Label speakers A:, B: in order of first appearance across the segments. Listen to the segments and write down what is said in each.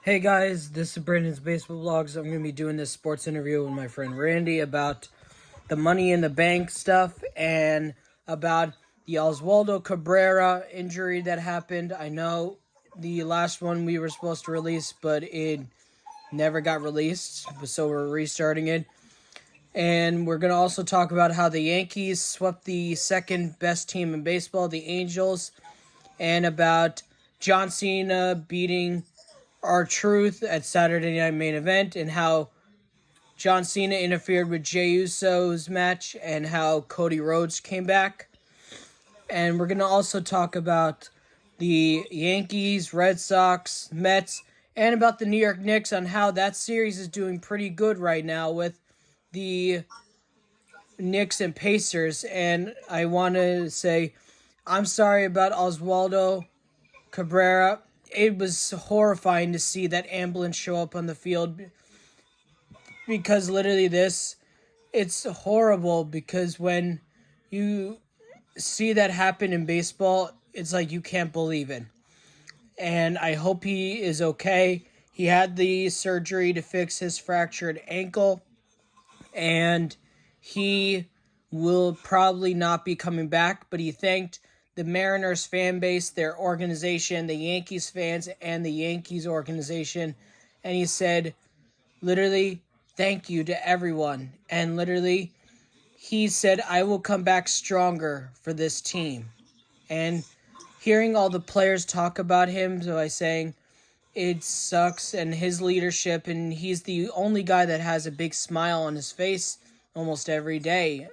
A: Hey guys, this is Brandon's Baseball Vlogs. I'm going to be doing this sports interview with my friend Randy about the Money in the Bank stuff and about the Oswaldo Cabrera injury that happened. I know the last one we were supposed to release, but it never got released, so we're restarting it. And we're going to also talk about how the Yankees swept the second best team in baseball, the Angels, and about John Cena beating R-Truth at Saturday Night Main Event, and how John Cena interfered with Jey Uso's match, and how Cody Rhodes came back. And we're going to also talk about the Yankees, Red Sox, Mets, and about the New York Knicks on how that series is doing pretty good right now with the Knicks and Pacers. And I want to say I'm sorry about Oswaldo Cabrera. It was horrifying to see that ambulance show up on the field, because literally it's horrible, because when you see that happen in baseball, it's like you can't believe it. And I hope he is okay. He had the surgery to fix his fractured ankle, and he will probably not be coming back, but he thanked the Mariners fan base, their organization, the Yankees fans, and the Yankees organization. And he said, literally, thank you to everyone. And literally, he said, I will come back stronger for this team. And hearing all the players talk about him by saying it sucks and his leadership, and he's the only guy that has a big smile on his face almost every day.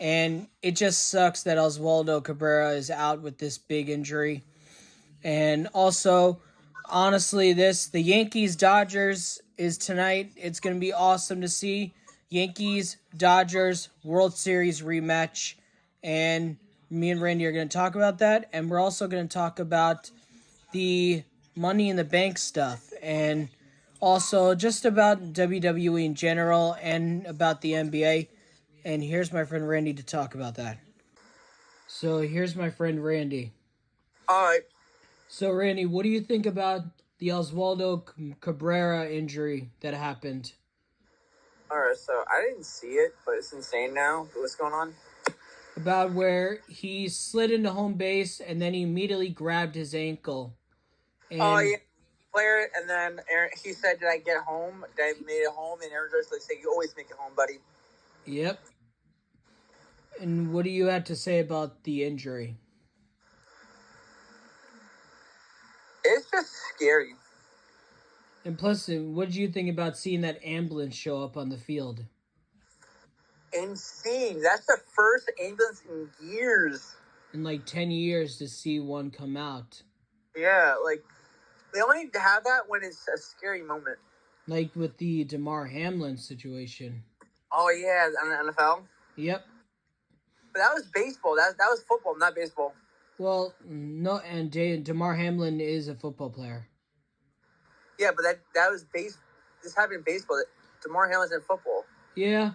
A: And it just sucks that Oswaldo Cabrera is out with this big injury. And also, honestly, the Yankees-Dodgers is tonight. It's going to be awesome to see. Yankees-Dodgers World Series rematch. And me and Randy are going to talk about that. And we're also going to talk about the Money in the Bank stuff. And also just about WWE in general and about the NBA. And here's my friend Randy to talk about that. So here's my friend Randy.
B: All right.
A: So Randy, what do you think about the Oswaldo Cabrera injury that happened?
B: All right, so I didn't see it, but it's insane now. What's going on?
A: About where he slid into home base and then he immediately grabbed his ankle. And
B: Oh, yeah. Player, and then Aaron, he said, did I get home? Did I made it home? And Aaron just said, you always make it home, buddy.
A: Yep. And what do you have to say about the injury?
B: It's just scary.
A: And plus, what did you think about seeing that ambulance show up on the field?
B: Insane. That's the first ambulance in years.
A: In like 10 years to see one come out.
B: Yeah, like, they only have that when it's a scary moment.
A: Like with the Damar Hamlin situation.
B: Oh, yeah, on the NFL?
A: Yep.
B: But that was baseball. That was football, not baseball.
A: Well, no, and Damar Hamlin is a football player.
B: Yeah, but that was this happened in baseball. DeMar Hamlin's in football.
A: Yeah.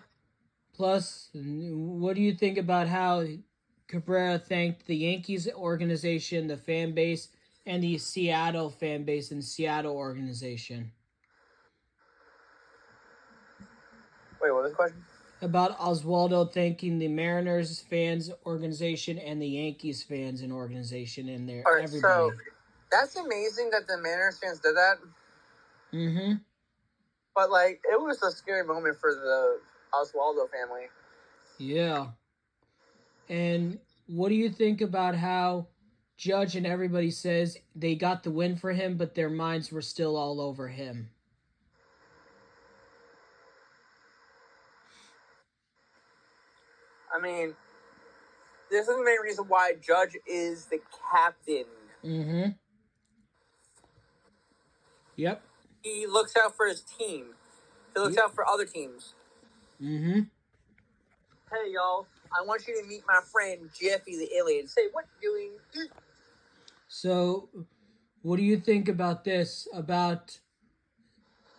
A: Plus, what do you think about how Cabrera thanked the Yankees organization, the fan base, and the Seattle fan base and Seattle organization?
B: Wait, what was the question?
A: About Oswaldo thanking the Mariners fans organization and the Yankees fans and organization and their everybody.
B: So that's amazing that the Mariners fans did that.
A: Mm-hmm.
B: But like, it was a scary moment for the Oswaldo family.
A: Yeah. And what do you think about how Judge and everybody says they got the win for him, but their minds were still all over him?
B: I mean, this is the main reason why Judge is the captain.
A: Mm-hmm. Yep.
B: He looks out for his team. He looks out for other teams.
A: Mm-hmm.
B: Hey, y'all, I want you to meet my friend Jeffy the alien. Say, what you doing?
A: So, what do you think about this? About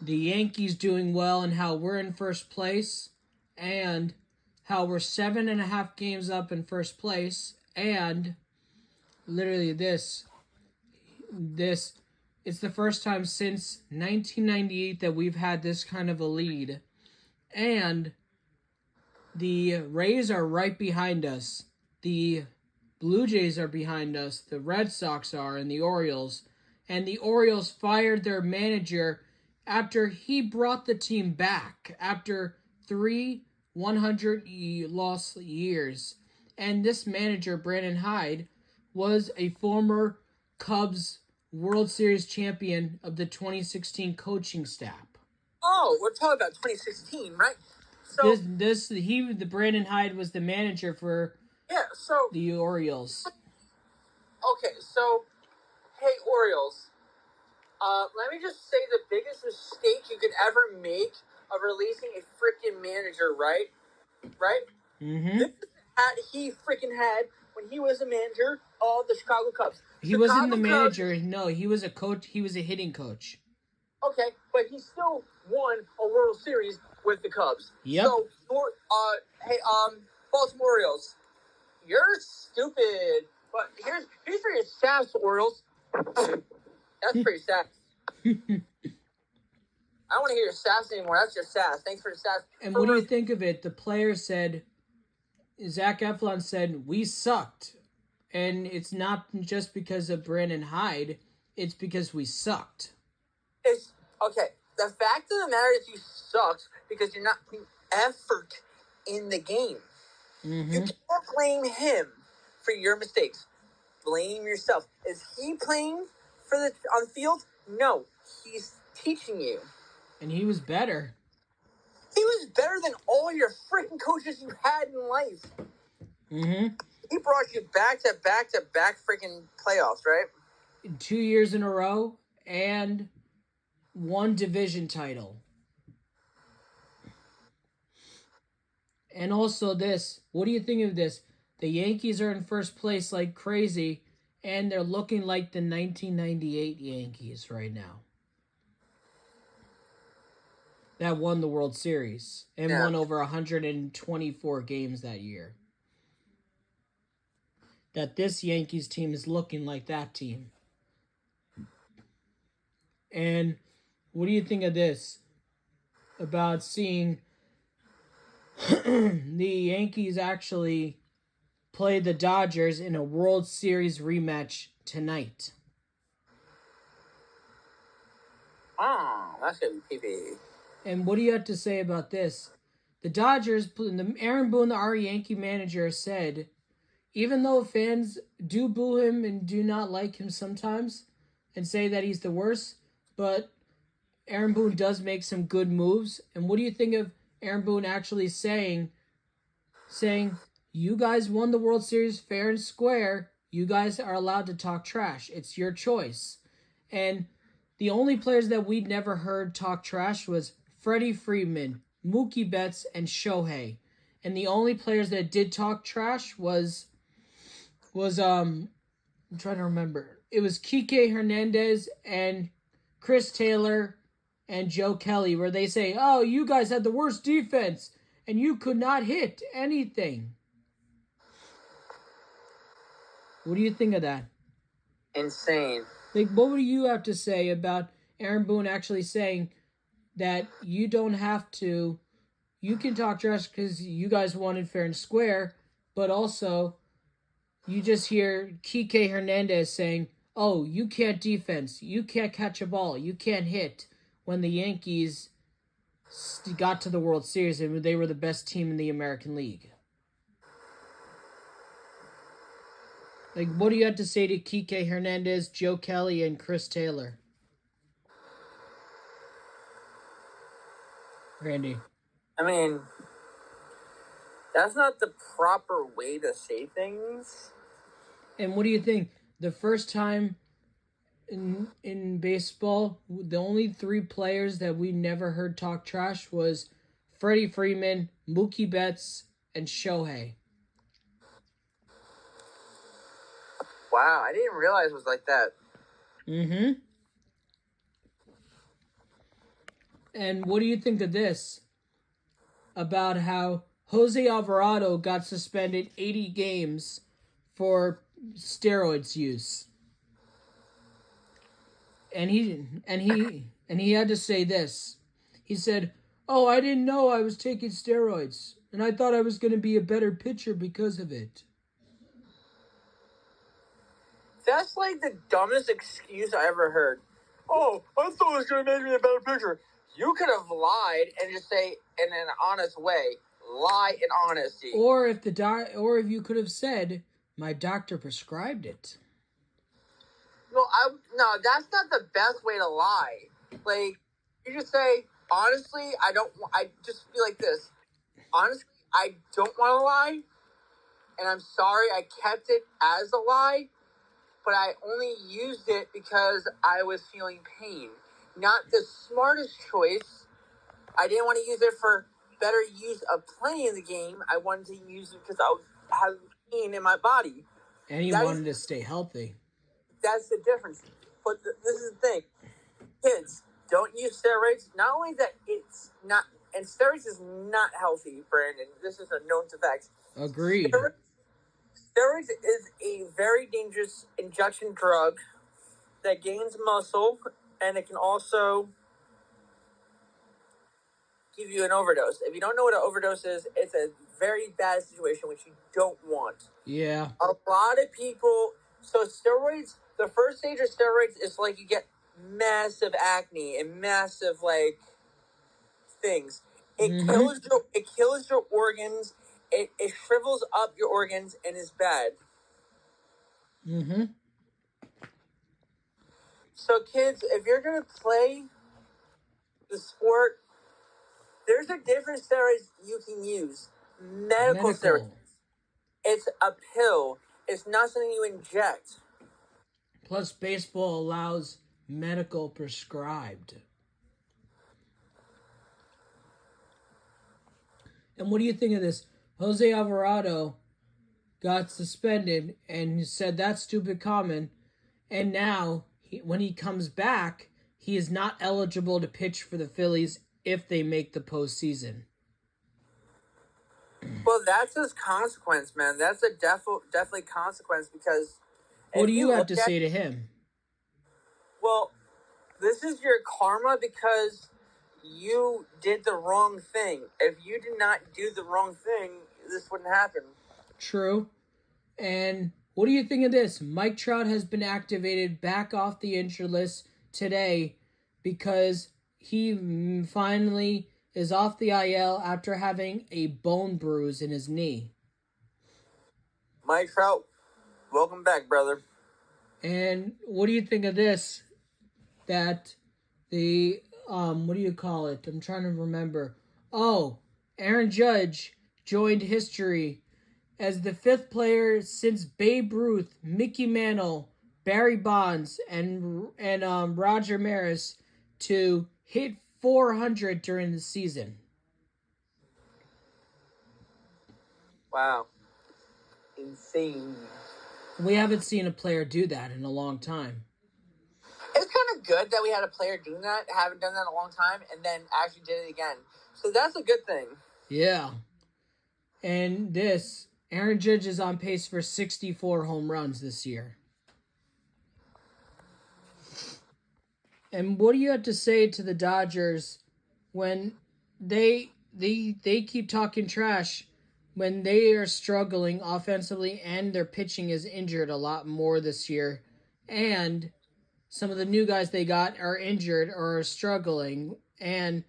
A: the Yankees doing well and how we're in first place, and how we're 7.5 games up in first place, and literally this It's the first time since 1998 that we've had this kind of a lead. And the Rays are right behind us. The Blue Jays are behind us. The Red Sox are, and the Orioles. And the Orioles fired their manager after he brought the team back after 3 100-loss years. And this manager, Brandon Hyde, was a former Cubs World Series champion of the 2016 coaching staff.
B: Oh, we're talking about 2016, right? So
A: the Brandon Hyde was the manager for the Orioles.
B: Okay, so hey Orioles, let me just say the biggest mistake you could ever make of releasing a freaking manager, right?
A: Mm-hmm.
B: This is the hat he freaking had when he was a manager of the Chicago Cubs.
A: He wasn't the manager. No, he was a coach. He was a hitting coach.
B: Okay, but he still won a World Series with the Cubs.
A: Yep.
B: So, hey, Baltimore Orioles, you're stupid. But here's for your sass, Orioles. That's pretty sass. I don't want to hear your sass anymore. That's your sass. Thanks for the sass.
A: And what do you think of it? The players said, Zach Eflin said, we sucked. And it's not just because of Brandon Hyde. It's because we sucked.
B: Okay. The fact of the matter is you sucked because you're not putting effort in the game.
A: Mm-hmm.
B: You can't blame him for your mistakes. Blame yourself. Is he playing on the field? No. He's teaching you.
A: And he was better.
B: He was better than all your freaking coaches you had in life.
A: Mm-hmm.
B: He brought you back to back freaking playoffs, right?
A: 2 years in a row and 1 division title. And also this, what do you think of this? The Yankees are in first place like crazy, and they're looking like the 1998 Yankees right now. That won the World Series and won over 124 games that year. That this Yankees team is looking like that team. And what do you think of this? About seeing the Yankees actually play the Dodgers in a World Series rematch tonight.
B: Oh, that's going to be pee-pee.
A: And what do you have to say about this? The Dodgers, Aaron Boone, our Yankee manager, said, even though fans do boo him and do not like him sometimes and say that he's the worst, but Aaron Boone does make some good moves. And what do you think of Aaron Boone actually saying, you guys won the World Series fair and square. You guys are allowed to talk trash. It's your choice. And the only players that we'd never heard talk trash was Freddie Freeman, Mookie Betts, and Shohei. And the only players that did talk trash was I'm trying to remember. It was Kike Hernandez and Chris Taylor and Joe Kelly, where they say, oh, you guys had the worst defense and you could not hit anything. What do you think of that?
B: Insane.
A: Like, what would you have to say about Aaron Boone actually saying that you don't have to, you can talk trash because you guys wanted fair and square, but also you just hear Kike Hernandez saying, oh, you can't defense, you can't catch a ball, you can't hit, when the Yankees got to the World Series and they were the best team in the American League. Like, what do you have to say to Kike Hernandez, Joe Kelly, and Chris Taylor? Randy.
B: I mean, that's not the proper way to say things.
A: And what do you think? The first time in baseball, the only 3 players that we never heard talk trash was Freddie Freeman, Mookie Betts, and Shohei.
B: Wow, I didn't realize it was like that.
A: Mm-hmm. And what do you think of this? About how Jose Alvarado got suspended 80 games for steroids use. and he had to say this. He said, "Oh, I didn't know I was taking steroids, and I thought I was going to be a better pitcher because of it."
B: That's like the dumbest excuse I ever heard. Oh, I thought it was going to make me a better pitcher. You could have lied and just say in an honest way. Lie in honesty.
A: Or if if you could have said, "My doctor prescribed it."
B: No, that's not the best way to lie. Like, you just say, honestly, I just feel like this. Honestly, I don't want to lie, and I'm sorry I kept it as a lie, but I only used it because I was feeling pain. Not the smartest choice. I didn't want to use it for better use of playing the game. I wanted to use it because I was having pain in my body.
A: And he wanted to stay healthy.
B: That's the difference. But this is the thing. Kids, don't use steroids. Not only that it's not, and steroids is not healthy, Brandon. This is a known to fact.
A: Agreed.
B: Steroids is a very dangerous injection drug that gains muscle, and it can also give you an overdose. If you don't know what an overdose is, it's a very bad situation which you don't want.
A: Yeah.
B: A lot of people. So steroids. The first stage of steroids is like you get massive acne and massive like things. It kills your organs. It shrivels up your organs and is bad. So kids, if you're gonna play the sport, there's a different steroids you can use. Medical steroids. It's a pill. It's not something you inject.
A: Plus, baseball allows medical prescribed. And what do you think of this? Jose Alvarado got suspended and said that's stupid comment. And now, when he comes back, he is not eligible to pitch for the Phillies if they make the postseason.
B: Well, that's his consequence, man. That's a definitely consequence because...
A: What do you have to say to him?
B: Well, this is your karma because you did the wrong thing. If you did not do the wrong thing, this wouldn't happen.
A: True. And what do you think of this? Mike Trout has been activated back off the injured list today because he finally is off the IL after having a bone bruise in his knee.
B: Mike Trout, welcome back, brother.
A: And what do you think of this? That the, what do you call it? I'm trying to remember. Oh, Aaron Judge joined history as the 5th player since Babe Ruth, Mickey Mantle, Barry Bonds, and Roger Maris to hit 400 during the season.
B: Wow. Insane.
A: We haven't seen a player do that in a long time.
B: It's kind of good that we had a player doing that, haven't done that in a long time, and then actually did it again. So that's a good thing.
A: Yeah. And this, Aaron Judge is on pace for 64 home runs this year. And what do you have to say to the Dodgers when they keep talking trash when they are struggling offensively and their pitching is injured a lot more this year, and some of the new guys they got are injured or are struggling, and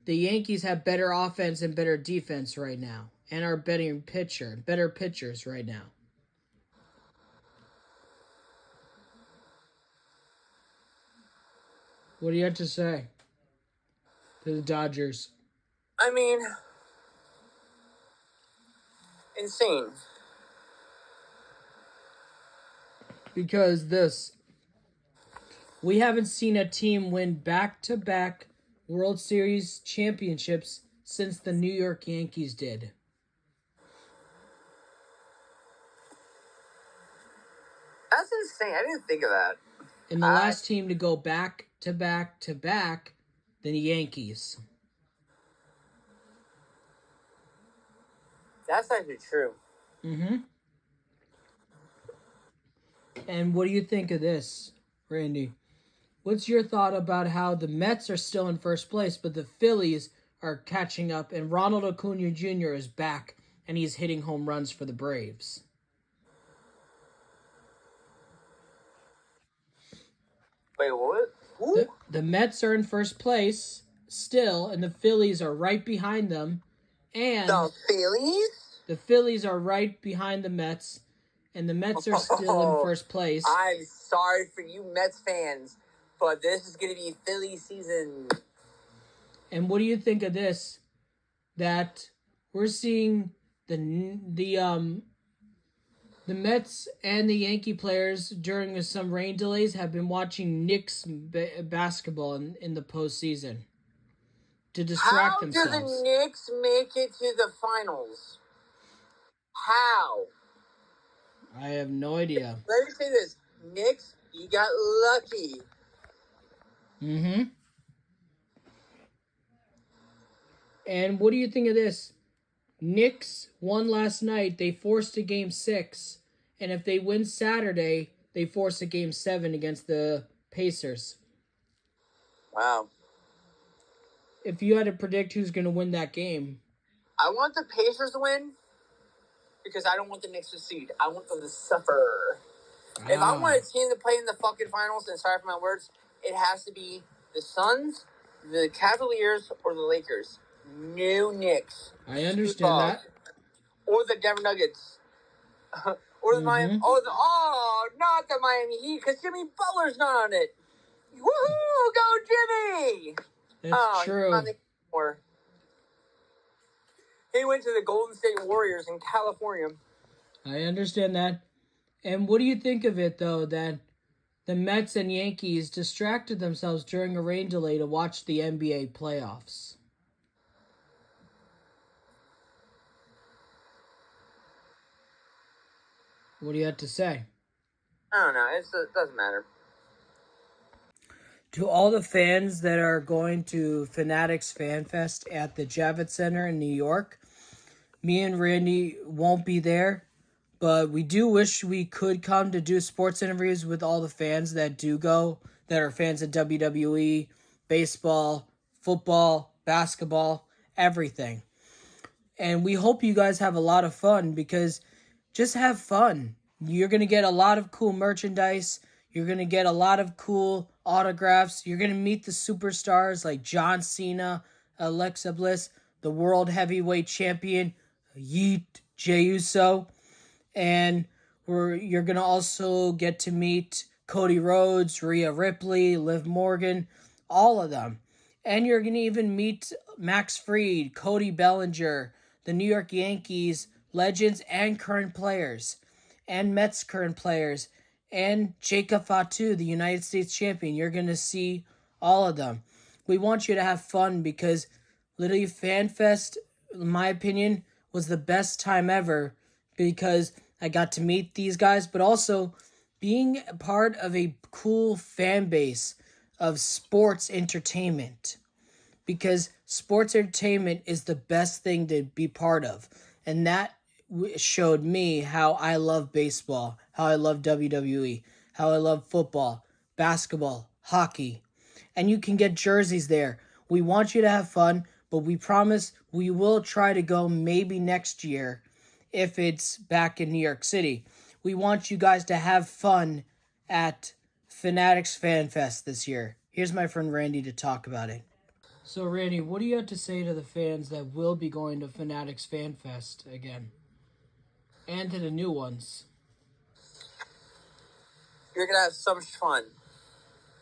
A: the Yankees have better offense and better defense right now and are better pitchers right now? What do you have to say to the Dodgers?
B: I mean, insane.
A: Because we haven't seen a team win back-to-back World Series championships since the New York Yankees did.
B: That's insane. I didn't think of that.
A: And the last team to go back-to-back, the Yankees.
B: That's actually true.
A: And what do you think of this, Randy? What's your thought about how the Mets are still in first place, but the Phillies are catching up, and Ronald Acuna Jr. is back, and he's hitting home runs for the Braves?
B: Wait, what? Who?
A: The Mets are in first place still, and the Phillies are right behind them. And
B: The Phillies?
A: the Phillies are right behind the Mets, and the Mets are still in first place.
B: I'm sorry for you Mets fans, but this is going to be Philly season.
A: And what do you think of this? That we're seeing the Mets and the Yankee players during some rain delays have been watching Knicks basketball in the postseason to distract themselves.
B: How do the Knicks make it to the finals? How?
A: I have no idea.
B: Let me say this. Knicks, you got lucky.
A: Mm-hmm. And what do you think of this? Knicks won last night. They forced a game 6. And if they win Saturday, they force a game 7 against the Pacers.
B: Wow.
A: If you had to predict who's going to win that game.
B: I want the Pacers to win because I don't want the Knicks to seed. I want them to suffer. If I want a team to play in the fucking finals, and sorry for my words, it has to be the Suns, the Cavaliers, or the Lakers. No Knicks.
A: I understand that.
B: Or the Denver Nuggets. Or the Miami. Not the Miami Heat, because Jimmy Butler's not on it. Woohoo! Go Jimmy!
A: That's true.
B: Not anymore. He went to the Golden State Warriors in California.
A: I understand that. And what do you think of it, though, that the Mets and Yankees distracted themselves during a rain delay to watch the NBA playoffs? What do you have to say?
B: I don't know. It doesn't matter.
A: To all the fans that are going to Fanatics Fan Fest at the Javits Center in New York, me and Randy won't be there, but we do wish we could come to do sports interviews with all the fans that do go, that are fans of WWE, baseball, football, basketball, everything. And we hope you guys have a lot of fun, because just have fun. You're going to get a lot of cool merchandise. You're going to get a lot of cool autographs. You're going to meet the superstars like John Cena, Alexa Bliss, the World Heavyweight Champion, Yeet, Jey Uso. And you're going to also get to meet Cody Rhodes, Rhea Ripley, Liv Morgan, all of them. And you're going to even meet Max Fried, Cody Bellinger, the New York Yankees legends and current players, and Mets current players, and Jacob Fatu, the United States champion. You're going to see all of them. We want you to have fun, because literally Fan Fest, in my opinion, was the best time ever, because I got to meet these guys, but also being part of a cool fan base of sports entertainment, because sports entertainment is the best thing to be part of. And that showed me how I love baseball, how I love WWE, how I love football, basketball, hockey. And you can get jerseys there. We want you to have fun, but we promise we will try to go maybe next year if it's back in New York City. We want you guys to have fun at Fanatics Fan Fest this year. Here's my friend Randy to talk about it. So Randy, what do you have to say to the fans that will be going to Fanatics Fan Fest again? And to the new ones.
B: You're going to have so much fun.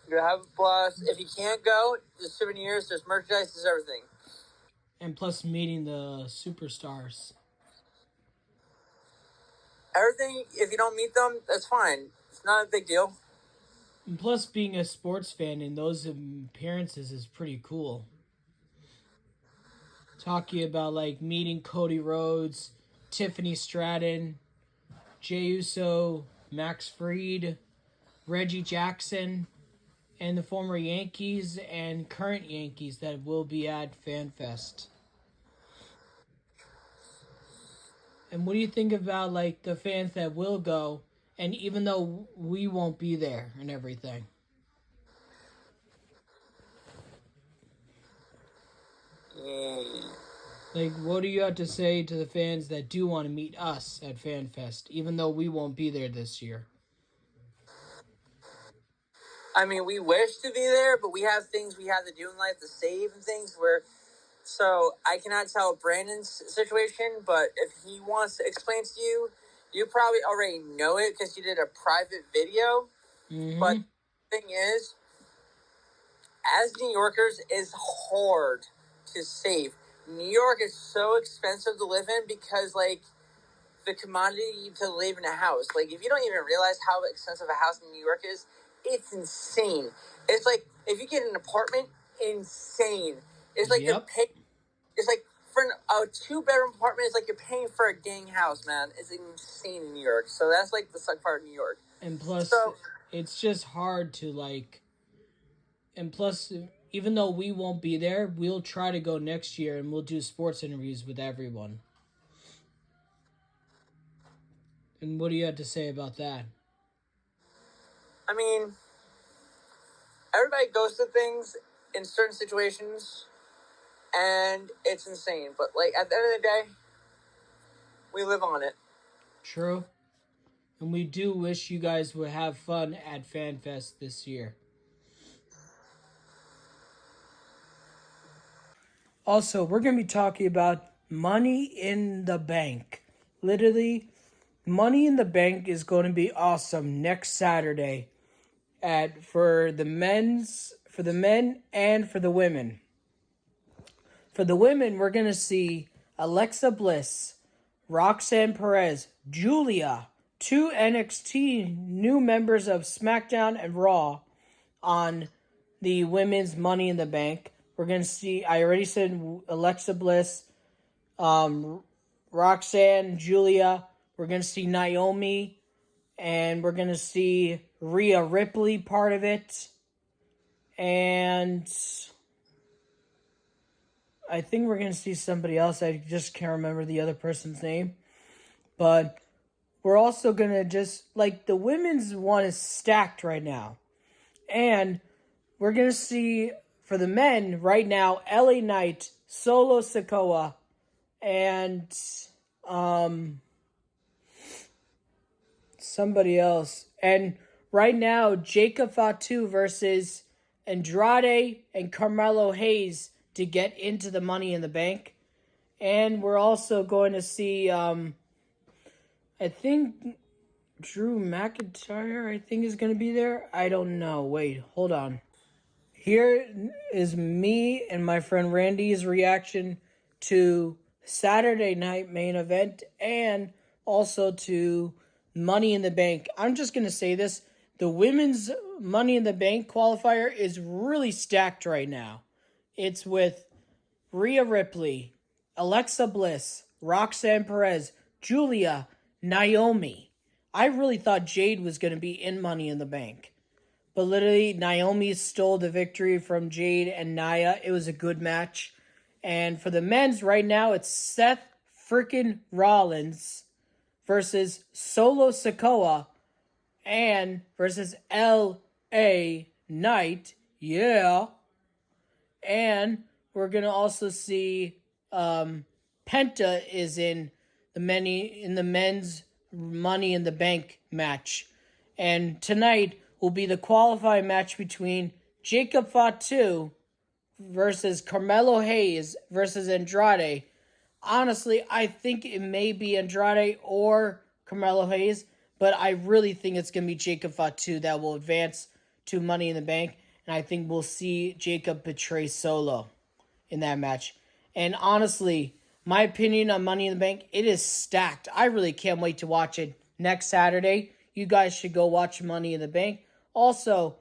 B: You're going to have a blast. If you can't go, there's souvenirs, there's merchandise, there's everything.
A: And plus meeting the superstars.
B: Everything, if you don't meet them, that's fine. It's not a big deal.
A: And plus being a sports fan in those appearances is pretty cool. Talking about like meeting Cody Rhodes, Tiffany Stratton, Jey Uso, Max Fried, Reggie Jackson, and the former Yankees and current Yankees that will be at FanFest. And what do you think about like the fans that will go, and even though we won't be there and everything? Like, what do you have to say to the fans that do want to meet us at FanFest, even though we won't be there this year?
B: I mean, we wish to be there, but we have things we have to do in life to save and things where. So I cannot tell Brandon's situation, but if he wants to explain to you, you probably already know it because you did a private video.
A: Mm-hmm.
B: But the thing is, as New Yorkers, it's hard to save. New York is so expensive to live in because, like, the commodity to live in a house. Like, if you don't even realize how expensive a house in New York is, it's insane. It's like, if you get an apartment, insane. It's like you're paying. It's like for a 2-bedroom apartment, it's like you're paying for a dang house, man. It's insane in New York. So that's like the suck part of New York.
A: And plus,
B: So,
A: it's just hard to like. And plus, even though we won't be there, we'll try to go next year and we'll do sports interviews with everyone. And what do you have to say about that?
B: I mean, everybody goes to things in certain situations, and it's insane. But, like, at the end of the day, we live on it.
A: True. And we do wish you guys would have fun at FanFest this year. Also, we're going to be talking about Money in the Bank. Literally, Money in the Bank is going to be awesome next Saturday for the men and for the women. For the women, we're going to see Alexa Bliss, Roxanne Perez, Julia, 2 NXT new members of SmackDown and Raw on the women's Money in the Bank. We're going to see, I already said Alexa Bliss, Roxanne, Julia. We're going to see Naomi, and we're going to see Rhea Ripley part of it. And I think we're going to see somebody else. I just can't remember the other person's name. But we're also going to just, like, the women's one is stacked right now. And we're going to see, for the men right now, LA Knight, Solo Sikoa, and somebody else. And right now, Jacob Fatu versus Andrade and Carmelo Hayes to get into the Money in the Bank. And we're also going to see, I think Drew McIntyre, is going to be there. I don't know. Wait, hold on. Here is me and my friend Randy's reaction to Saturday night main event and also to Money in the Bank. I'm just going to say this. The women's Money in the Bank qualifier is really stacked right now. It's with Rhea Ripley, Alexa Bliss, Roxanne Perez, Julia, Naomi. I really thought Jade was going to be in Money in the Bank. But literally, Naomi stole the victory from Jade and Nia. It was a good match. And for the men's right now, it's Seth freaking Rollins versus Solo Sikoa and versus L.A. Knight. Yeah. And we're going to also see Penta is in the men's Money in the Bank match. And tonight will be the qualifying match between Jacob Fatu versus Carmelo Hayes versus Andrade. Honestly, I think it may be Andrade or Carmelo Hayes, but I really think it's going to be Jacob Fatu that will advance to Money in the Bank, and I think we'll see Jacob betray Solo in that match. And honestly, my opinion on Money in the Bank, it is stacked. I really can't wait to watch it next Saturday. You guys should go watch Money in the Bank. Also,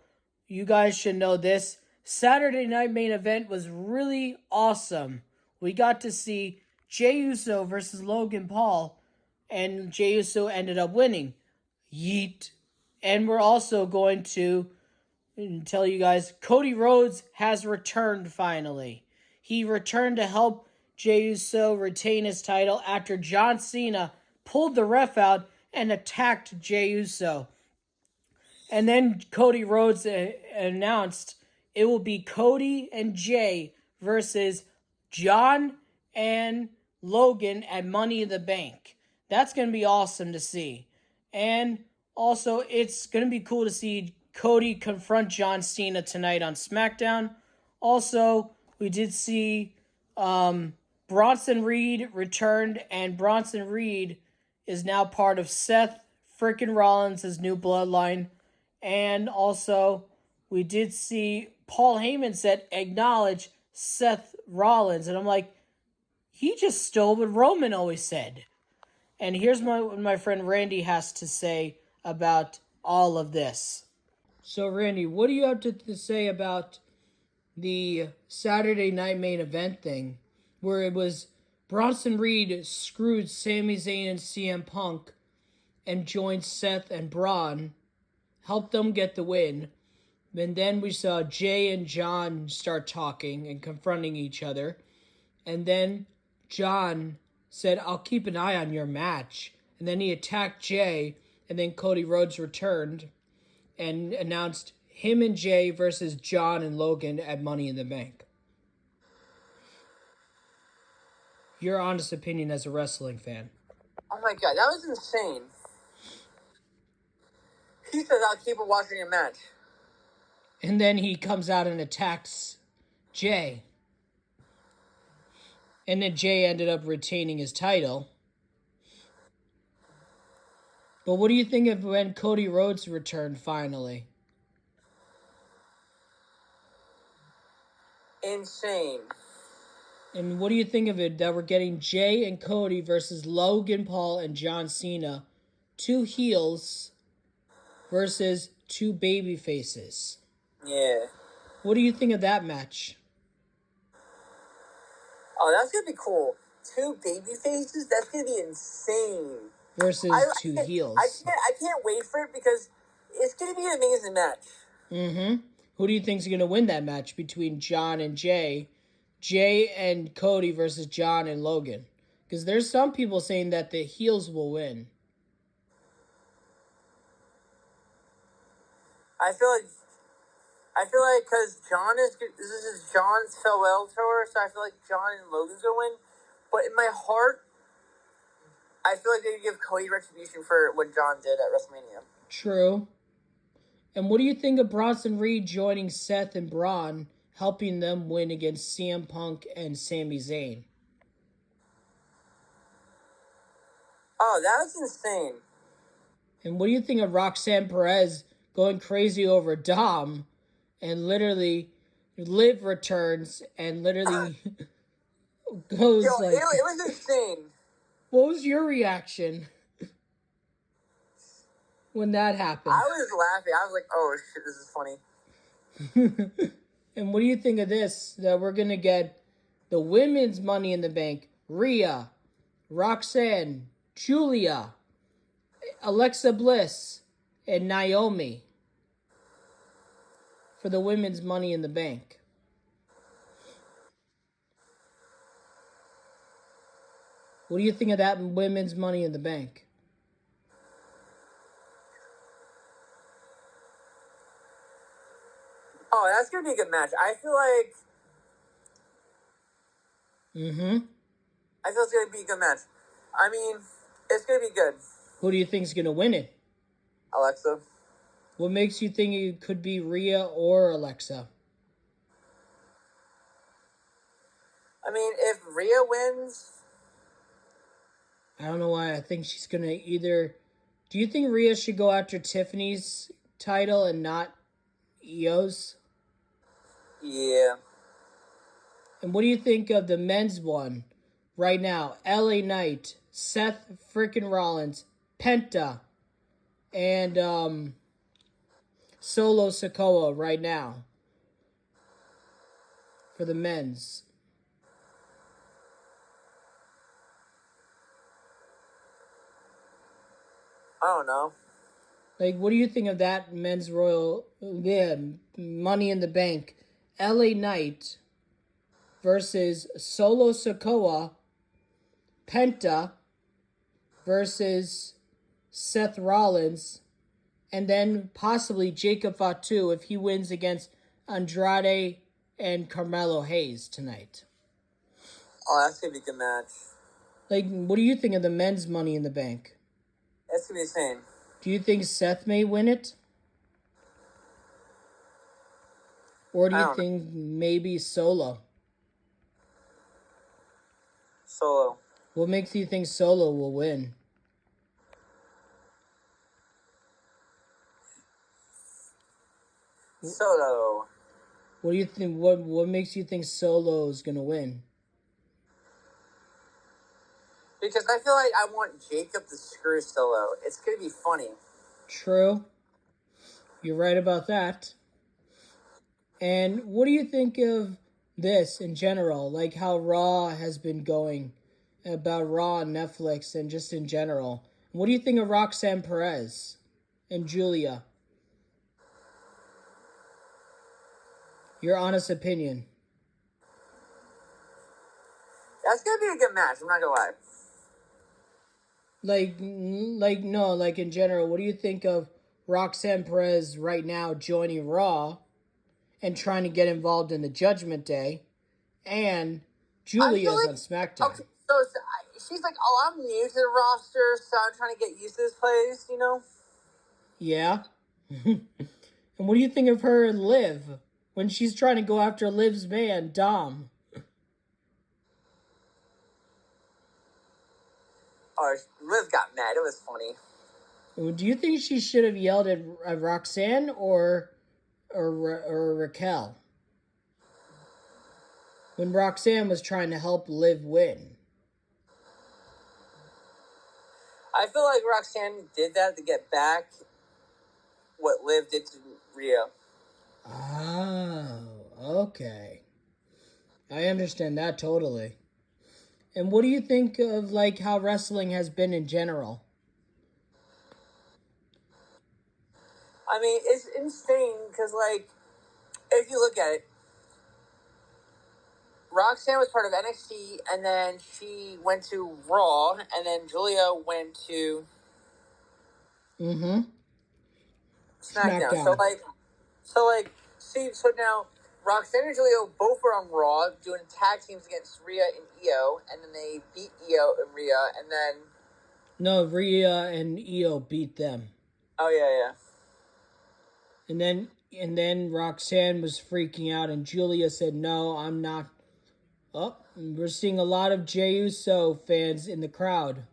A: you guys should know this. Saturday night main event was really awesome. We got to see Jey Uso versus Logan Paul, and Jey Uso ended up winning. Yeet. And we're also going to tell you guys, Cody Rhodes has returned finally. He returned to help Jey Uso retain his title after John Cena pulled the ref out and attacked Jey Uso. And then Cody Rhodes announced it will be Cody and Jay versus John and Logan at Money in the Bank. That's going to be awesome to see. And also, it's going to be cool to see Cody confront John Cena tonight on SmackDown. Also, we did see Bronson Reed returned, and Bronson Reed is now part of Seth freaking Rollins' new bloodline. And also, we did see Paul Heyman said, acknowledge Seth Rollins. And I'm like, he just stole what Roman always said. And here's what my friend Randy has to say about all of this. So, Randy, what do you have to say about the Saturday night main event thing, where it was Bronson Reed screwed Sami Zayn and CM Punk and joined Seth and Braun, helped them get the win. And then we saw Jay and John start talking and confronting each other. And then John said, I'll keep an eye on your match. And then he attacked Jay, and then Cody Rhodes returned and announced him and Jay versus John and Logan at Money in the Bank. Your honest opinion as a wrestling fan.
B: Oh my god, that was insane. He says, I'll keep watching your match.
A: And then he comes out and attacks Jay. And then Jay ended up retaining his title. But what do you think of when Cody Rhodes returned finally?
B: Insane.
A: And what do you think of it that we're getting Jay and Cody versus Logan Paul and John Cena? 2 heels versus 2 baby faces.
B: Yeah.
A: What do you think of that match?
B: Oh, that's going to be cool. 2 baby faces? That's going to be insane.
A: Versus 2 heels.
B: I can't wait for it because it's going to be an amazing match.
A: Mm-hmm. Who do you think is going to win that match between John and Jay? Jay and Cody versus John and Logan. Because there's some people saying that the heels will win.
B: I feel like because this is John's farewell tour, so I feel like John and Logan's going to win. But in my heart, I feel like they give Cody retribution for what John did at WrestleMania.
A: True. And what do you think of Bronson Reed joining Seth and Braun, helping them win against CM Punk and Sami Zayn?
B: Oh, that was insane.
A: And what do you think of Roxanne Perez going crazy over Dom and literally Liv returns and literally goes
B: Yo,
A: like...
B: it was insane.
A: What was your reaction when that happened?
B: I was laughing. I was like, oh shit, this is funny.
A: And what do you think of this? That we're going to get the women's Money in the Bank. Rhea, Roxanne, Julia, Alexa Bliss, and Naomi for the women's Money in the Bank. What do you think of that women's Money in the Bank?
B: Oh, that's going to be a good match. I feel like... I feel it's going to be a good match. I mean, it's going to be good.
A: Who do you think is going to win it?
B: Alexa.
A: What makes you think it could be Rhea or Alexa?
B: I mean, if Rhea wins...
A: I don't know why. I think she's going to either... Do you think Rhea should go after Tiffany's title and not Io's?
B: Yeah.
A: And what do you think of the men's one right now? LA Knight, Seth freaking Rollins, Penta, and Solo Sikoa right now for the men's.
B: I don't know.
A: Like, what do you think of that men's Money in the Bank? LA Knight versus Solo Sikoa, Penta versus Seth Rollins, and then possibly Jacob Fatu if he wins against Andrade and Carmelo Hayes tonight.
B: Oh, that's gonna be a good match.
A: Like, what do you think of the men's Money in the Bank?
B: That's gonna be insane.
A: Do you think Seth may win it? Or do
B: I
A: you
B: don't know.
A: think maybe Solo?
B: Solo.
A: What makes you think Solo will win?
B: Solo.
A: What do you think? What makes you think Solo is gonna win?
B: Because I feel like I want Jacob to screw Solo. It's gonna be funny.
A: True. You're right about that. And what do you think of this in general? Like how Raw has been going, about Raw on Netflix and just in general. What do you think of Roxanne Perez and Julia? Your honest opinion.
B: That's gonna be a good match. I'm not gonna lie.
A: Like no, like in general, what do you think of Roxanne Perez right now joining Raw and trying to get involved in the Judgment Day, and Julia's on SmackDown?
B: Okay, so she's like, "Oh, I'm new to the roster, so I'm trying to get used to this place," you know?
A: Yeah. And what do you think of her and Liv when she's trying to go after Liv's man, Dom?
B: Oh, Liv got mad. It was funny.
A: Do you think she should have yelled at Roxanne or Raquel when Roxanne was trying to help Liv win?
B: I feel like Roxanne did that to get back what Liv did to Rhea.
A: Oh, okay. I understand that totally. And what do you think of like how wrestling has been in general?
B: I mean, it's insane because, like, if you look at it, Roxanne was part of NXT, and then she went to Raw, and then Julia went to
A: Mm-hmm.
B: SmackDown.
A: SmackDown.
B: So now Roxanne and Julia both were on Raw doing tag teams against Rhea and Io, and then they beat Io and Rhea, and then
A: No, Rhea and Io beat them.
B: oh yeah.
A: And then Roxanne was freaking out, and Julia said, "No, I'm not." Oh, we're seeing a lot of Jey Uso fans in the crowd.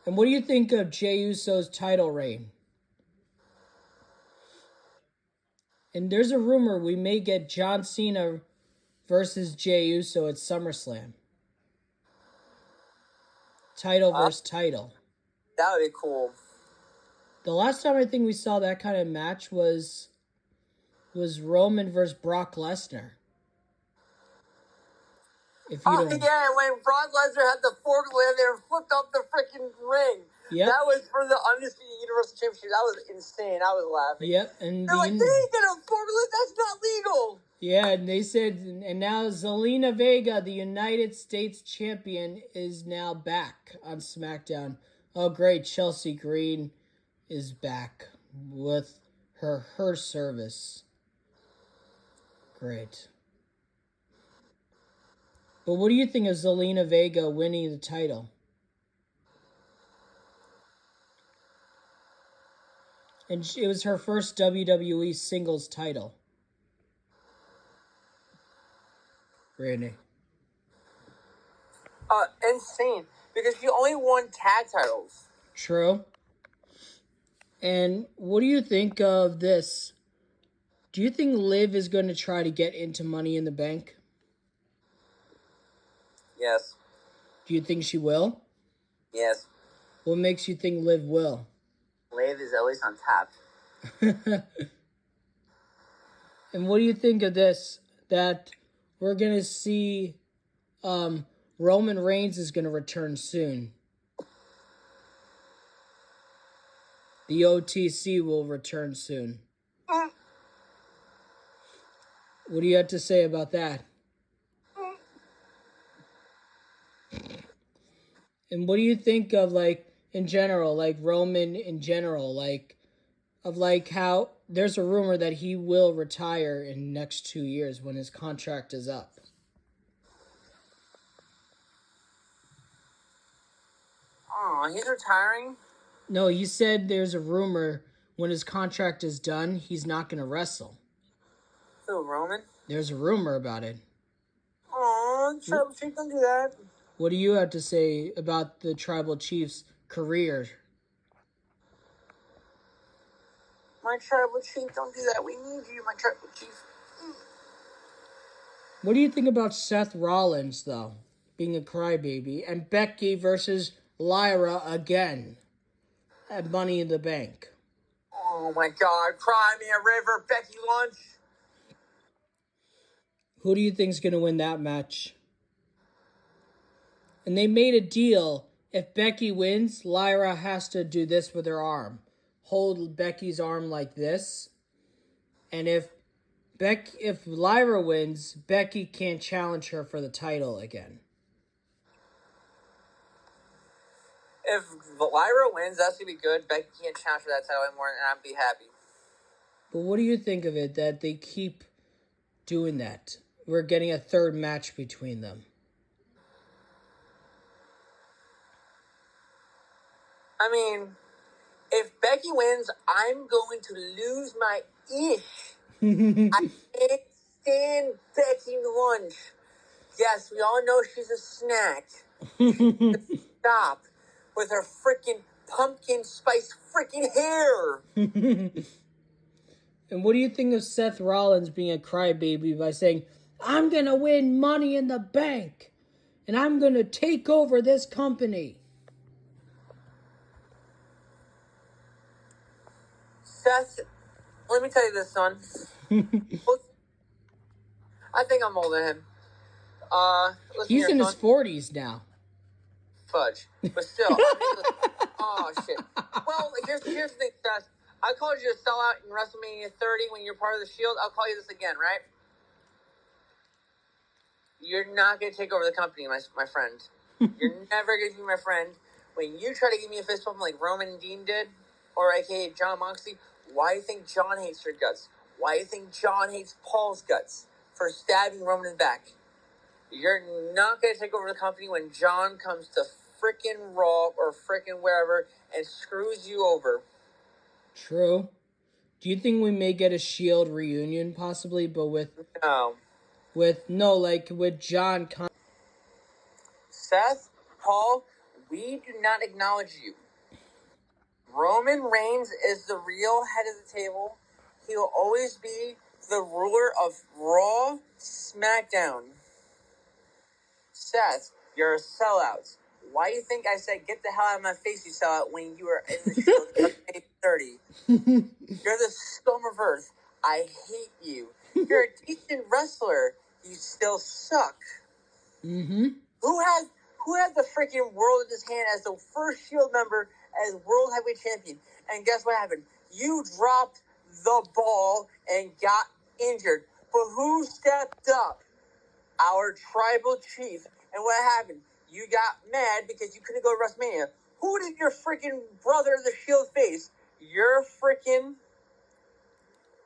A: And what do you think of Jey Uso's title reign? And there's a rumor we may get John Cena versus Jey Uso at SummerSlam. Title versus title.
B: That would be cool.
A: The last time I think we saw that kind of match was Roman versus Brock Lesnar. If you don't...
B: yeah, when Brock Lesnar had the forklift and flipped up the freaking ring.
A: Yep.
B: That was for the Undisputed Universal Championship. That was insane. I was laughing.
A: Yep. And
B: they're like, they ain't get a forklift. That's not legal.
A: Yeah, and they said, and now Zelina Vega, the United States champion, is now back on SmackDown. Oh, great. Chelsea Green is back with her service. Great. But what do you think of Zelina Vega winning the title? And it was her first WWE singles title. Randy.
B: Insane. Because she only won tag titles.
A: True. And what do you think of this? Do you think Liv is going to try to get into Money in the Bank?
B: Yes.
A: Do you think she will?
B: Yes.
A: What makes you think Liv will?
B: Liv is always on top.
A: And what do you think of this? That we're going to see Roman Reigns is going to return soon. The OTC will return soon. What do you have to say about that? And what do you think of, like, in general, like Roman in general, like, of like how there's a rumor that he will retire in the next 2 years when his contract is up?
B: Oh, he's retiring?
A: No, he said there's a rumor when his contract is done, he's not going to wrestle.
B: Who, Roman?
A: There's a rumor about it.
B: Oh, Tribal Chief, don't do that.
A: What do you have to say about the Tribal Chief's career?
B: My Tribal Chief, don't do that. We need you, my Tribal Chief.
A: What do you think about Seth Rollins, though, being a crybaby, and Becky versus Lyra again at Money in the Bank?
B: Oh my God, cry me a river, Becky Lunch.
A: Who do you think's going to win that match? And they made a deal. If Becky wins, Lyra has to do this with her arm. Hold Becky's arm like this. And if Lyra wins, Becky can't challenge her for the title again.
B: If Lyra wins, that's going to be good. Becky can't challenge for that title anymore, and I'd be happy.
A: But what do you think of it that they keep doing that? We're getting a third match between them.
B: I mean, if Becky wins, I'm going to lose my ish. I can't stand Becky Lunch. Yes, we all know she's a snack. Stop with her freaking pumpkin spice freaking hair.
A: And what do you think of Seth Rollins being a crybaby by saying, I'm going to win Money in the Bank, and I'm going to take over this company?
B: Seth, let me tell you this, son. I think I'm older than him.
A: He's in his 40s now.
B: Fudge. But still, I mean, oh, shit. Well, here's the thing, Seth. I called you a sellout in WrestleMania 30 when you're part of the Shield. I'll call you this again, right? You're not going to take over the company, my friend. You're never going to be my friend. When you try to give me a fist bump like Roman and Dean did, or a.k.a. John Moxley, why do you think John hates your guts? Why do you think John hates Paul's guts for stabbing Roman in the back? You're not going to take over the company when John comes to frickin' Raw or frickin' wherever and screws you over.
A: True. Do you think we may get a Shield reunion possibly, but with John?
B: Seth, Paul, we do not acknowledge you. Roman Reigns is the real head of the table. He will always be the ruler of Raw, SmackDown. Seth, you're a sellout. Why do you think I said get the hell out of my face, you sellout, when you were in the Shield at 30? You're the scum of earth. I hate you. You're a decent wrestler. You still suck.
A: Mm-hmm.
B: Who had the freaking world in his hand as the first Shield member as World Heavyweight Champion? And guess what happened? You dropped the ball and got injured. But who stepped up? Our Tribal Chief. And what happened? You got mad because you couldn't go to WrestleMania. Who did your freaking brother of the Shield face? Your freaking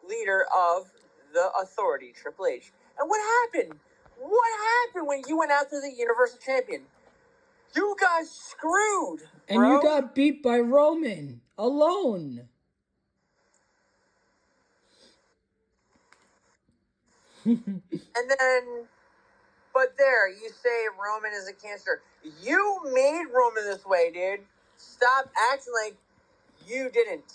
B: leader of the Authority, Triple H. And what happened? What happened when you went after the Universal Champion? You got screwed,
A: and
B: bro.
A: You got beat by Roman alone.
B: And then, but there, you say Roman is a cancer. You made Roman this way, dude. Stop acting like you didn't.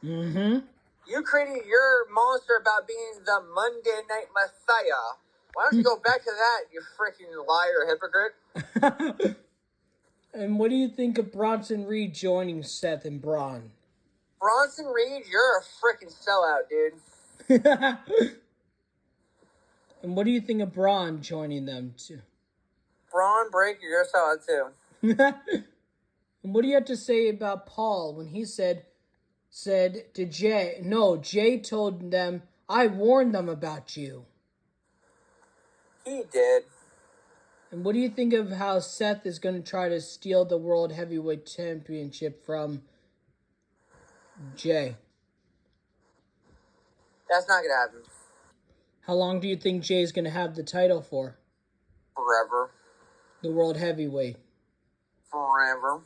A: Mm-hmm.
B: You created your monster about being the Monday Night Messiah. Why don't you go back to that, you freaking liar, hypocrite?
A: And what do you think of Bronson Reed joining Seth and Braun?
B: Bronson Reed, you're a freaking sellout, dude.
A: And what do you think of Braun joining them too?
B: Braun Breaker, you're a sellout too.
A: And what do you have to say about Paul when he said to Jay? No, Jay told them, I warned them about you.
B: He did.
A: And what do you think of how Seth is going to try to steal the World Heavyweight Championship from Jay?
B: That's not going to happen.
A: How long do you think Jay's going to have the title for?
B: Forever.
A: The World Heavyweight.
B: Forever.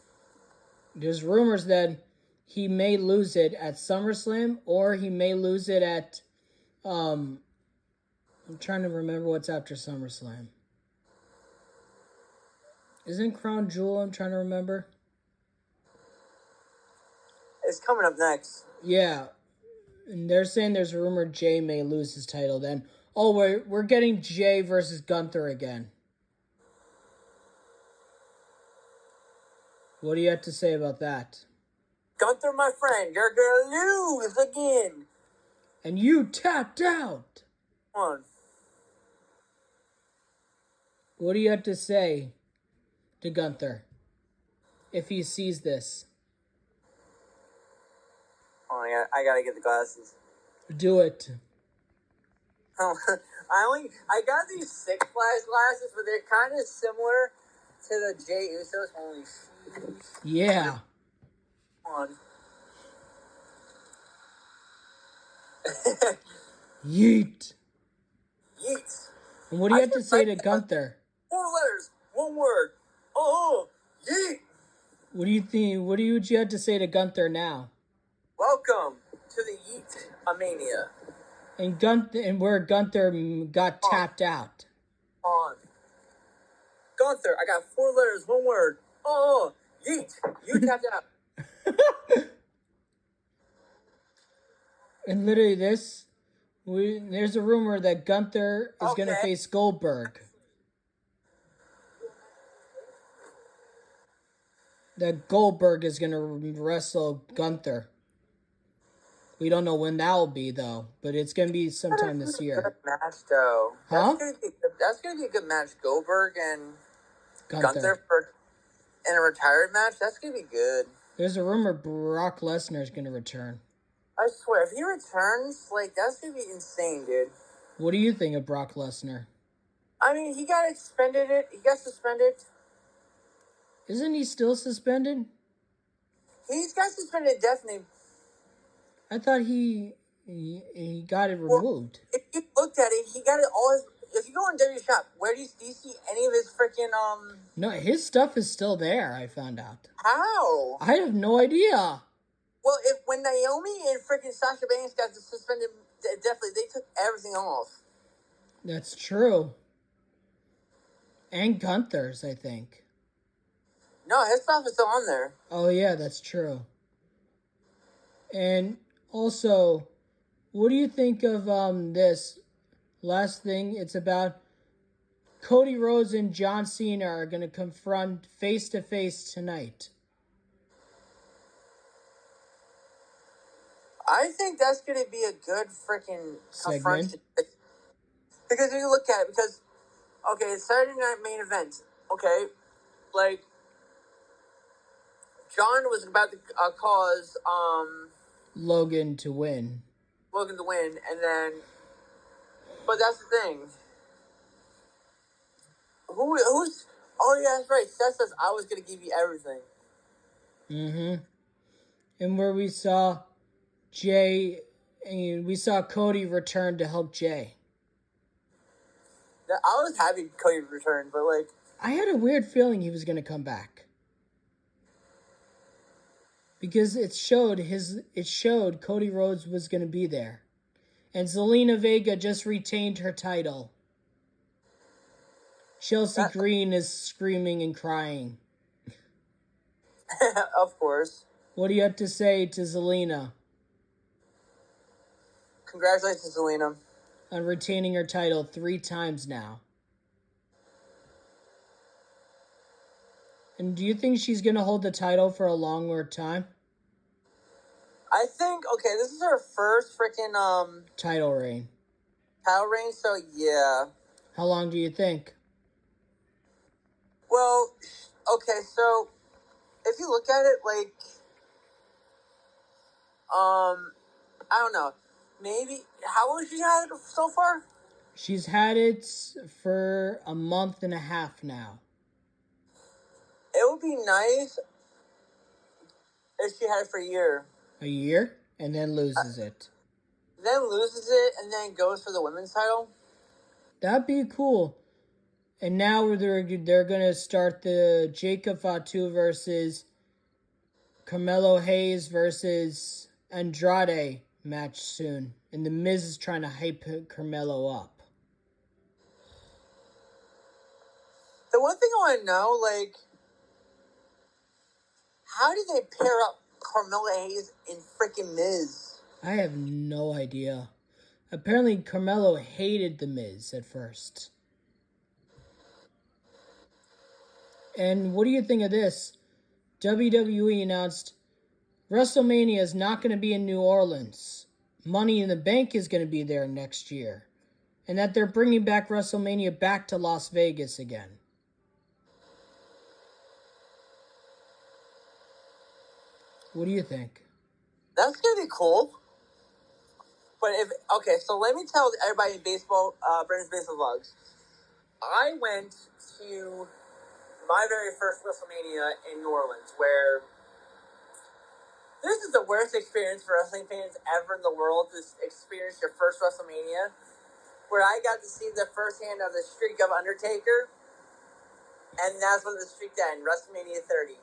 A: There's rumors that he may lose it at SummerSlam, or he may lose it at I'm trying to remember what's after SummerSlam. Isn't Crown Jewel? I'm trying to remember.
B: It's coming up next.
A: Yeah. And they're saying there's a rumor Jay may lose his title then. Oh, we're getting Jay versus Gunther again. What do you have to say about that?
B: Gunther, my friend, you're gonna lose again.
A: And you tapped out.
B: Come on.
A: What do you have to say to Gunther if he sees this?
B: Oh, I gotta get the glasses.
A: Do it.
B: Oh, I got these Six Flags glasses, but they're kind of similar to the Jey Usos. Holy shit.
A: Yeah.
B: Come on.
A: Yeet.
B: Yeet.
A: And what do you have to say to Gunther?
B: 4 letters, 1 word. Oh, yeet.
A: What do you think? What do you have to say to Gunther now?
B: Welcome to the Yeet Mania.
A: And where Gunther got tapped out.
B: On. Gunther, I got 4 letters, 1 word. Oh, yeet. You tapped out.
A: And literally there's a rumor that Gunther is going to face Goldberg. That Goldberg is going to wrestle Gunther. We don't know when that will be, though, but it's going to be sometime this year.
B: Good match, though.
A: Huh?
B: That's gonna be a good match. Goldberg and
A: Gunther.
B: In a retired match. That's gonna be good.
A: There's a rumor Brock Lesnar is going to return.
B: I swear, if he returns, that's gonna be insane, dude.
A: What do you think of Brock Lesnar?
B: I mean, he got suspended.
A: Isn't he still suspended?
B: He's got suspended indefinitely.
A: I thought he got it removed.
B: If you looked at it, he got it all his. If you go on W Shop, where do you see any of his freaking
A: No, his stuff is still there. I found out.
B: How?
A: I have no idea.
B: Well, when Naomi and freaking Sasha Banks got suspended indefinitely, they took everything off.
A: That's true. And Gunther's, I think.
B: No, his stuff is still on there.
A: Oh yeah, that's true. And also, what do you think of this last thing? It's about Cody Rhodes and John Cena are going to confront face to face tonight.
B: I think that's going to be a good freaking
A: Segment.
B: Because if you look at it, it's Saturday Night Main Event. Okay, John was about to cause
A: Logan to win,
B: and then, but that's the thing. Who's? Oh yeah, that's right. Seth says I was gonna give you everything.
A: Mm-hmm. And where we saw Jay, and we saw Cody return to help Jay.
B: I was happy Cody returned, but
A: I had a weird feeling he was gonna come back. Because it showed Cody Rhodes was going to be there. And Zelina Vega just retained her title. Chelsea Green is screaming and crying.
B: Of course.
A: What do you have to say to Zelina?
B: Congratulations, Zelina.
A: On retaining her title 3 times now. And do you think she's going to hold the title for a longer time?
B: I think, this is her first freaking,
A: title reign.
B: So yeah.
A: How long do you think?
B: Well, so, if you look at it, I don't know. Maybe, how long has she had it so far?
A: She's had it for a month and a half now.
B: It would be nice if she had it for a year.
A: A year? And then loses it.
B: Then loses it and then goes for the women's title?
A: That'd be cool. And now they're going to start the Jacob Fatu versus Carmelo Hayes versus Andrade match soon. And The Miz is trying to hype Carmelo up.
B: The one thing I want to know, like, how did they pair up Carmelo Hayes and freaking Miz?
A: I have no idea. Apparently, Carmelo hated The Miz at first. And what do you think of this? WWE announced WrestleMania is not going to be in New Orleans. Money in the Bank is going to be there next year. And that they're bringing back WrestleMania back to Las Vegas again. What do you think?
B: That's going to be cool. But so let me tell everybody in baseball, Brandon's Baseball Vlogs. I went to my very first WrestleMania in New Orleans, where this is the worst experience for wrestling fans ever in the world to experience your first WrestleMania, where I got to see the first hand of the streak of Undertaker, and that's when the streak ended, WrestleMania 30.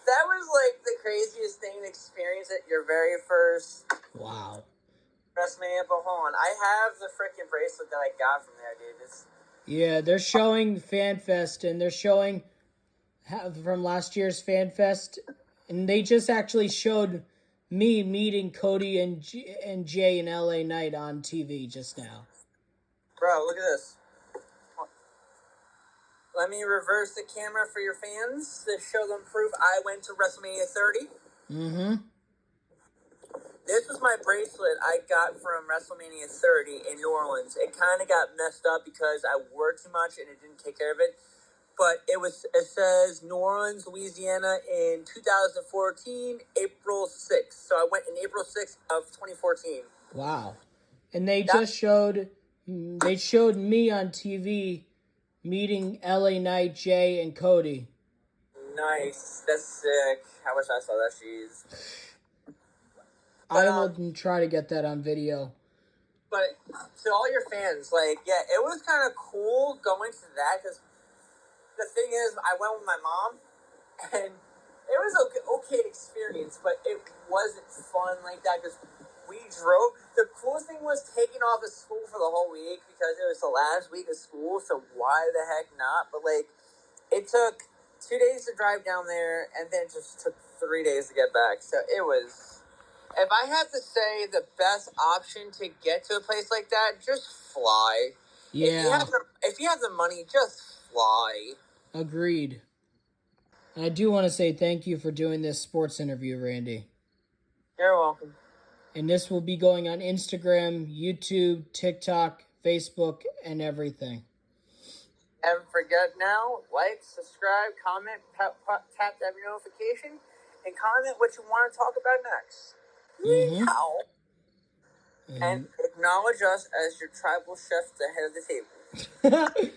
B: That was like the craziest thing to experience at your very first WrestleMania. But hold on, I have the freaking bracelet that I got from there, dude.
A: Yeah, they're showing FanFest, and they're showing from last year's FanFest, and they just actually showed me meeting Cody and Jay in LA Knight on TV just now.
B: Bro, look at this. Let me reverse the camera for your fans to show them proof I went to WrestleMania 30.
A: Mm-hmm.
B: This was my bracelet I got from WrestleMania 30 in New Orleans. It kind of got messed up because I wore too much and it didn't take care of it. But it says New Orleans, Louisiana in 2014, April 6th. So I went in April 6th of 2014.
A: Wow. And they showed me on TV meeting LA Knight, Jay, and Cody.
B: Nice. That's sick. I wish I saw that. Jeez.
A: I will try to get that on video.
B: But to all your fans, it was kind of cool going to that, because the thing is, I went with my mom, and it was an okay experience, but it wasn't fun like that, because we drove. The coolest thing was taking off of school for the whole week, because it was the last week of school, so why the heck not? But, it took 2 days to drive down there, and then it just took 3 days to get back, so it was... If I had to say the best option to get to a place like that, just fly.
A: Yeah.
B: If you have the money, just fly.
A: Agreed. And I do want to say thank you for doing this sports interview, Randy.
B: You're welcome.
A: And this will be going on Instagram, YouTube, TikTok, Facebook, and everything.
B: And forget now, like, subscribe, comment, tap every notification, and comment what you want to talk about next.
A: Mm-hmm.
B: And acknowledge us as your tribal chef at the head of the table.